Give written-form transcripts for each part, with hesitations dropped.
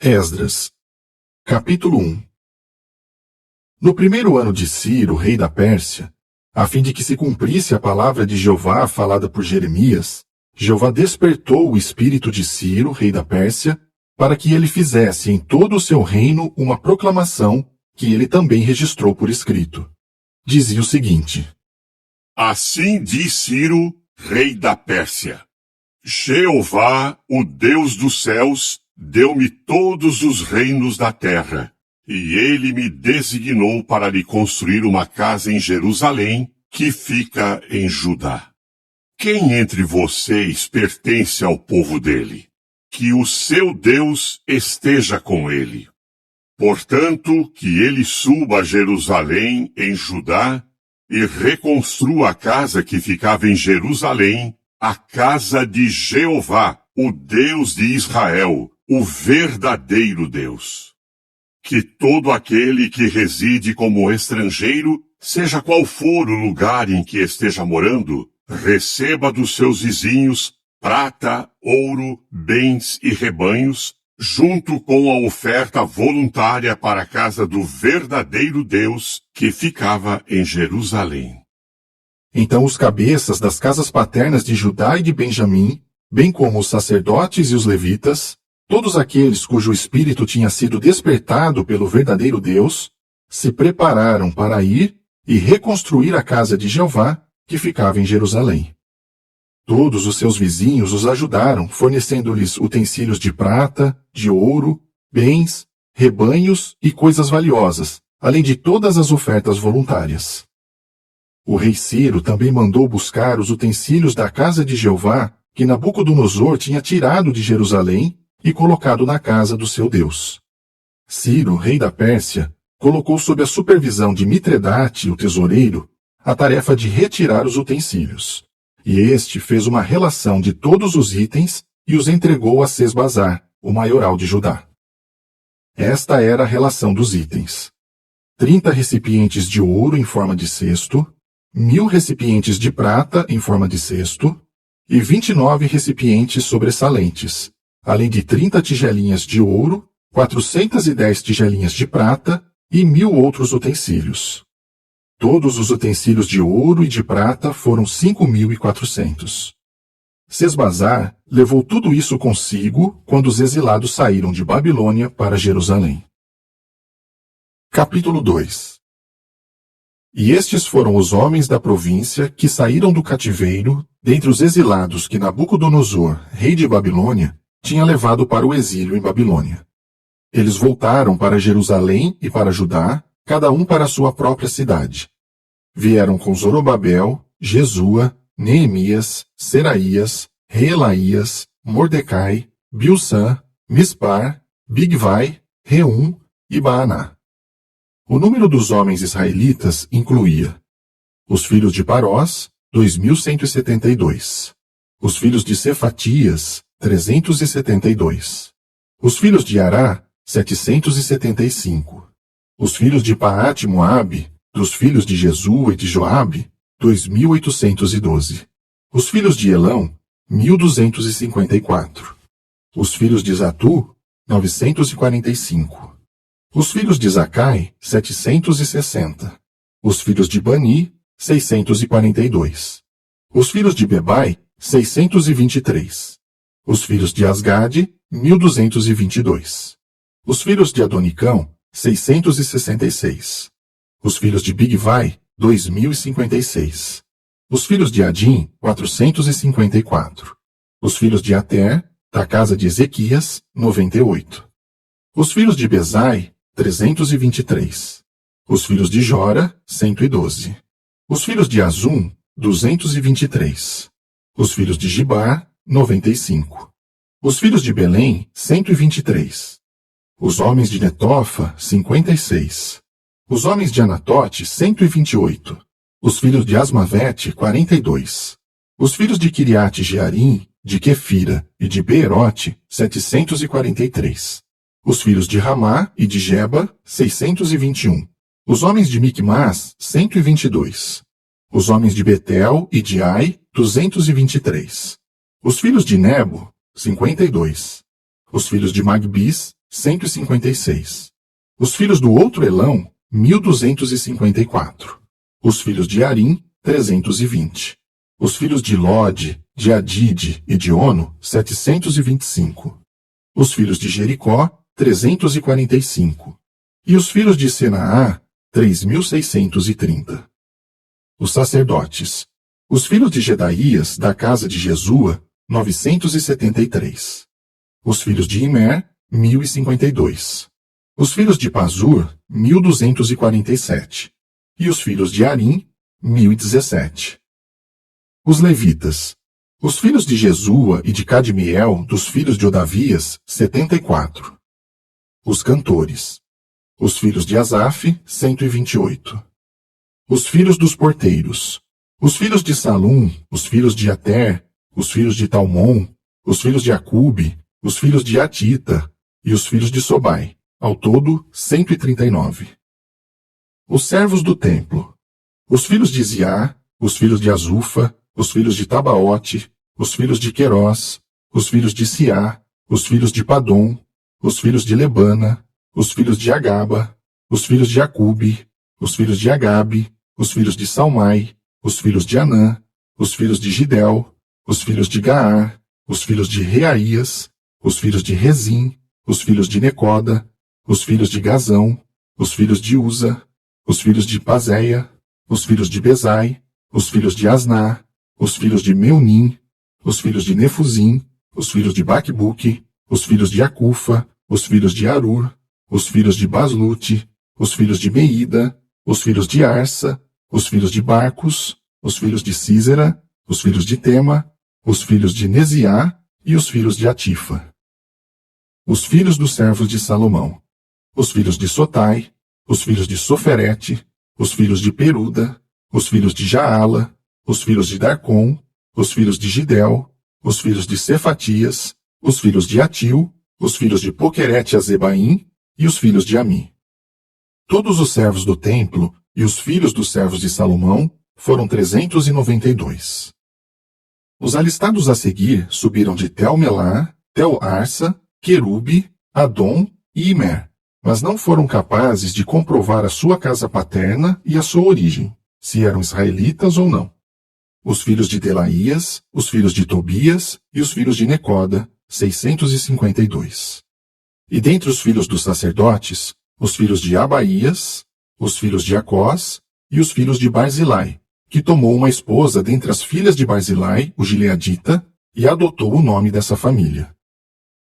Esdras, capítulo 1. No primeiro ano de Ciro, rei da Pérsia, a fim de que se cumprisse a palavra de Jeová falada por Jeremias, Jeová despertou o espírito de Ciro, rei da Pérsia, para que ele fizesse em todo o seu reino uma proclamação que ele também registrou por escrito. Dizia o seguinte: Assim diz Ciro, rei da Pérsia: Jeová, o Deus dos céus, deu-me todos os reinos da terra, e ele me designou para lhe construir uma casa em Jerusalém, que fica em Judá. Quem entre vocês pertence ao povo dele? Que o seu Deus esteja com ele. Portanto, que ele suba a Jerusalém, em Judá, e reconstrua a casa que ficava em Jerusalém, a casa de Jeová, o Deus de Israel, o verdadeiro Deus. Que todo aquele que reside como estrangeiro, seja qual for o lugar em que esteja morando, receba dos seus vizinhos prata, ouro, bens e rebanhos, junto com a oferta voluntária para a casa do verdadeiro Deus que ficava em Jerusalém. Então os cabeças das casas paternas de Judá e de Benjamim, bem como os sacerdotes e os levitas, todos aqueles cujo espírito tinha sido despertado pelo verdadeiro Deus, se prepararam para ir e reconstruir a casa de Jeová, que ficava em Jerusalém. Todos os seus vizinhos os ajudaram, fornecendo-lhes utensílios de prata, de ouro, bens, rebanhos e coisas valiosas, além de todas as ofertas voluntárias. O rei Ciro também mandou buscar os utensílios da casa de Jeová, que Nabucodonosor tinha tirado de Jerusalém e colocado na casa do seu Deus. Ciro, rei da Pérsia, colocou sob a supervisão de Mitredate, o tesoureiro, a tarefa de retirar os utensílios. E este fez uma relação de todos os itens e os entregou a Sesbazar, o maioral de Judá. Esta era a relação dos itens: 30 recipientes de ouro em forma de cesto, 1000 recipientes de prata em forma de cesto, e 29 recipientes sobressalentes, além de 30 tigelinhas de ouro, 410 tigelinhas de prata e 1000 outros utensílios. Todos os utensílios de ouro e de prata foram 5.400. Sesbazar levou tudo isso consigo quando os exilados saíram de Babilônia para Jerusalém. Capítulo 2. E estes foram os homens da província que saíram do cativeiro, dentre os exilados que Nabucodonosor, rei de Babilônia, tinha levado para o exílio em Babilônia. Eles voltaram para Jerusalém e para Judá, cada um para a sua própria cidade. Vieram com Zorobabel, Jesua, Neemias, Seraías, Reelaías, Mordecai, Bilsã, Mispar, Bigvai, Reum e Baaná. O número dos homens israelitas incluía os filhos de Parós, 2.172. Os filhos de Cefatias, 372. Os filhos de Ará, 775. Os filhos de Paate-Moabe, dos filhos de Jesua e de Joabe, 2.812. Os filhos de Elão, 1.254. Os filhos de Zatu, 945. Os filhos de Zacai, 760. Os filhos de Bani, 642. Os filhos de Bebai, 623. Os filhos de Asgade, 1.222. Os filhos de Adonicão, 666. Os filhos de Bigvai, 2.056. Os filhos de Adim, 454. Os filhos de Ater, da casa de Ezequias, 98. Os filhos de Bezai, 323. Os filhos de Jora, 112. Os filhos de Azum, 223. Os filhos de Gibar, 95. Os filhos de Belém, 123. Os homens de Netofa, 56. Os homens de Anatote, 128. Os filhos de Asmavete, 42. Os filhos de Kiriate Jearim, de Quefira e de Beerote, 743. Os filhos de Ramá e de Geba, 621. Os homens de Micmas, 122. Os homens de Betel e de Ai, 223. Os filhos de Nebo, 52. Os filhos de Magbis, 156. Os filhos do outro Elão, 1254. Os filhos de Arim, 320. Os filhos de Lode, de Adide e de Ono, 725. Os filhos de Jericó, 345. E os filhos de Senaá, 3.630. Os sacerdotes. Os filhos de Jedaías, da casa de Jesua, 973. Os filhos de Imer, 1052. Os filhos de Pazur, 1247. E os filhos de Arim, 1017. Os levitas. Os filhos de Jesua e de Cadmiel, dos filhos de Odavias, 74. Os cantores. Os filhos de Asaf, 128. Os filhos dos porteiros. Os filhos de Salum, os filhos de Ater, os filhos de Talmon, os filhos de Acube, os filhos de Atita e os filhos de Sobai, ao todo 139. Os servos do templo. Os filhos de Ziá, os filhos de Azufa, os filhos de Tabaote, os filhos de Querós, os filhos de Siá, os filhos de Padom, os filhos de Lebana, os filhos de Agaba, os filhos de Acube, os filhos de Agabe, os filhos de Salmai, os filhos de Anã, os filhos de Gidel, os filhos de Gaar, os filhos de Reaías, os filhos de Rezim, os filhos de Necoda, os filhos de Gazão, os filhos de Uza, os filhos de Pazéia, os filhos de Bezai, os filhos de Asná, os filhos de Meunim, os filhos de Nefuzim, os filhos de Baquebuque, os filhos de Acufa, os filhos de Arur, os filhos de Baslute, os filhos de Meida, os filhos de Arsa, os filhos de Barcos, os filhos de Císera, os filhos de Tema, os filhos de Neziá e os filhos de Atifa. Os filhos dos servos de Salomão. Os filhos de Sotai, os filhos de Soferete, os filhos de Peruda, os filhos de Jaala, os filhos de Darcon, os filhos de Gidel, os filhos de Cefatias, os filhos de Atil, os filhos de Poquerete-Azebaim e os filhos de Ami. Todos os servos do templo e os filhos dos servos de Salomão foram 392. Os alistados a seguir subiram de Tel-Melá, Tel-Arsa, Querube, Adom e Imer, mas não foram capazes de comprovar a sua casa paterna e a sua origem, se eram israelitas ou não. Os filhos de Delaías, os filhos de Tobias e os filhos de Necoda, 652. E dentre os filhos dos sacerdotes, os filhos de Abaías, os filhos de Acós e os filhos de Barzilai, que tomou uma esposa dentre as filhas de Barzilai, o gileadita, e adotou o nome dessa família.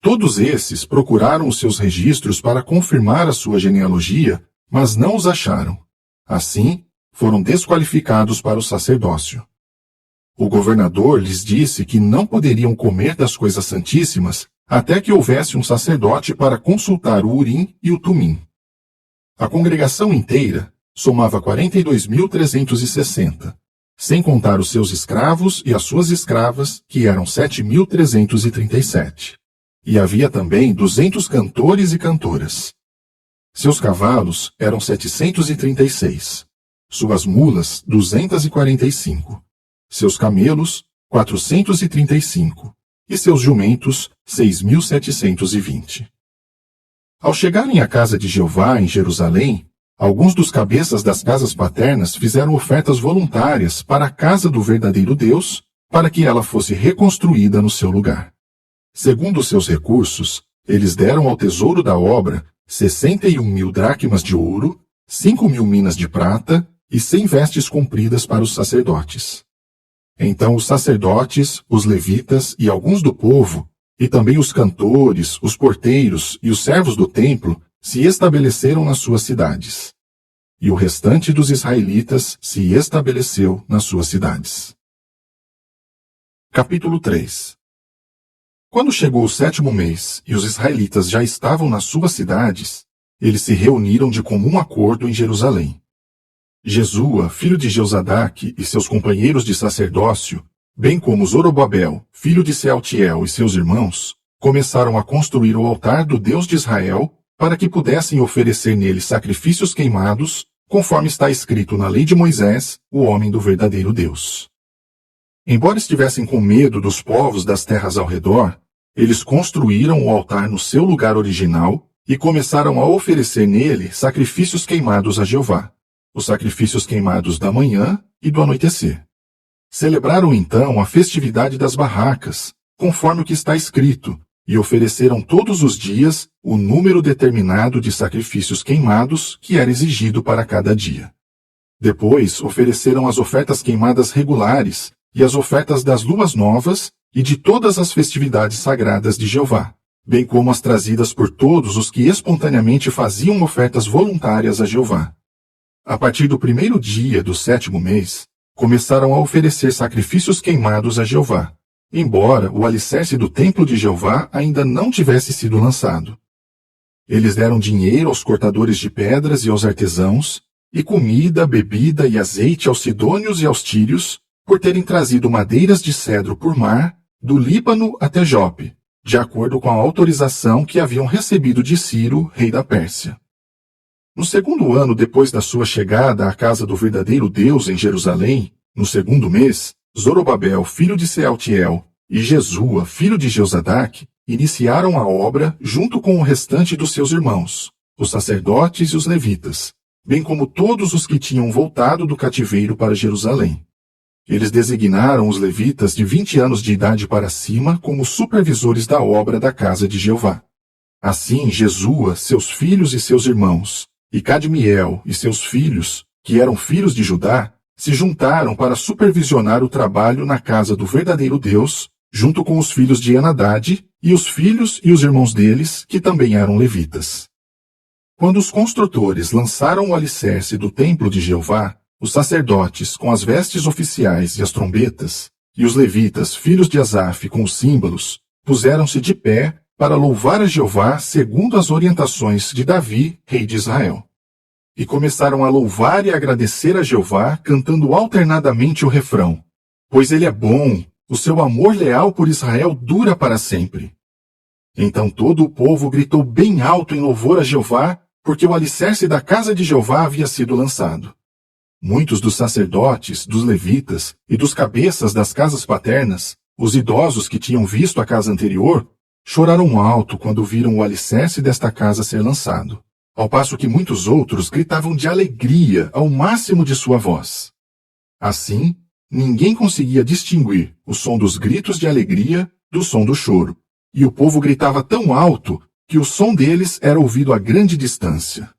Todos esses procuraram os seus registros para confirmar a sua genealogia, mas não os acharam. Assim, foram desqualificados para o sacerdócio. O governador lhes disse que não poderiam comer das coisas santíssimas até que houvesse um sacerdote para consultar o Urim e o Tumim. A congregação inteira somava 42.360, sem contar os seus escravos e as suas escravas, que eram 7.337. E havia também 200 cantores e cantoras. Seus cavalos eram 736, suas mulas 245, seus camelos 435 e seus jumentos 6.720. Ao chegarem à casa de Jeová em Jerusalém, alguns dos cabeças das casas paternas fizeram ofertas voluntárias para a casa do verdadeiro Deus, para que ela fosse reconstruída no seu lugar. Segundo os seus recursos, eles deram ao tesouro da obra 61.000 dracmas de ouro, 5.000 minas de prata e 100 vestes compridas para os sacerdotes. Então os sacerdotes, os levitas e alguns do povo, e também os cantores, os porteiros e os servos do templo, se estabeleceram nas suas cidades. E o restante dos israelitas se estabeleceu nas suas cidades. Capítulo 3. Quando chegou o 7º mês e os israelitas já estavam nas suas cidades, eles se reuniram de comum acordo em Jerusalém. Jesua, filho de Jeozadaque, e seus companheiros de sacerdócio, bem como Zorobabel, filho de Sealtiel e seus irmãos, começaram a construir o altar do Deus de Israel para que pudessem oferecer nele sacrifícios queimados, conforme está escrito na lei de Moisés, o homem do verdadeiro Deus. Embora estivessem com medo dos povos das terras ao redor, eles construíram o altar no seu lugar original, e começaram a oferecer nele sacrifícios queimados a Jeová, os sacrifícios queimados da manhã e do anoitecer. Celebraram então a festividade das barracas, conforme o que está escrito, e ofereceram todos os dias o número determinado de sacrifícios queimados que era exigido para cada dia. Depois ofereceram as ofertas queimadas regulares e as ofertas das luas novas e de todas as festividades sagradas de Jeová, bem como as trazidas por todos os que espontaneamente faziam ofertas voluntárias a Jeová. A partir do primeiro dia do 7º mês, começaram a oferecer sacrifícios queimados a Jeová, embora o alicerce do templo de Jeová ainda não tivesse sido lançado. Eles deram dinheiro aos cortadores de pedras e aos artesãos, e comida, bebida e azeite aos sidônios e aos tírios, por terem trazido madeiras de cedro por mar, do Líbano até Jope, de acordo com a autorização que haviam recebido de Ciro, rei da Pérsia. No 2º ano depois da sua chegada à casa do verdadeiro Deus em Jerusalém, no 2º mês, Zorobabel, filho de Sealtiel, e Jesua, filho de Jeozadaque, iniciaram a obra junto com o restante dos seus irmãos, os sacerdotes e os levitas, bem como todos os que tinham voltado do cativeiro para Jerusalém. Eles designaram os levitas de 20 anos de idade para cima como supervisores da obra da casa de Jeová. Assim, Jesua, seus filhos e seus irmãos, e Cadmiel e seus filhos, que eram filhos de Judá, se juntaram para supervisionar o trabalho na casa do verdadeiro Deus, junto com os filhos de Enadad e os filhos e os irmãos deles, que também eram levitas. Quando os construtores lançaram o alicerce do templo de Jeová, os sacerdotes com as vestes oficiais e as trombetas, e os levitas, filhos de Asaf, com os símbolos, puseram-se de pé para louvar a Jeová segundo as orientações de Davi, rei de Israel. E começaram a louvar e agradecer a Jeová, cantando alternadamente o refrão: pois ele é bom, o seu amor leal por Israel dura para sempre. Então todo o povo gritou bem alto em louvor a Jeová, porque o alicerce da casa de Jeová havia sido lançado. Muitos dos sacerdotes, dos levitas e dos cabeças das casas paternas, os idosos que tinham visto a casa anterior, choraram alto quando viram o alicerce desta casa ser lançado, ao passo que muitos outros gritavam de alegria ao máximo de sua voz. Assim, ninguém conseguia distinguir o som dos gritos de alegria do som do choro, e o povo gritava tão alto que o som deles era ouvido a grande distância.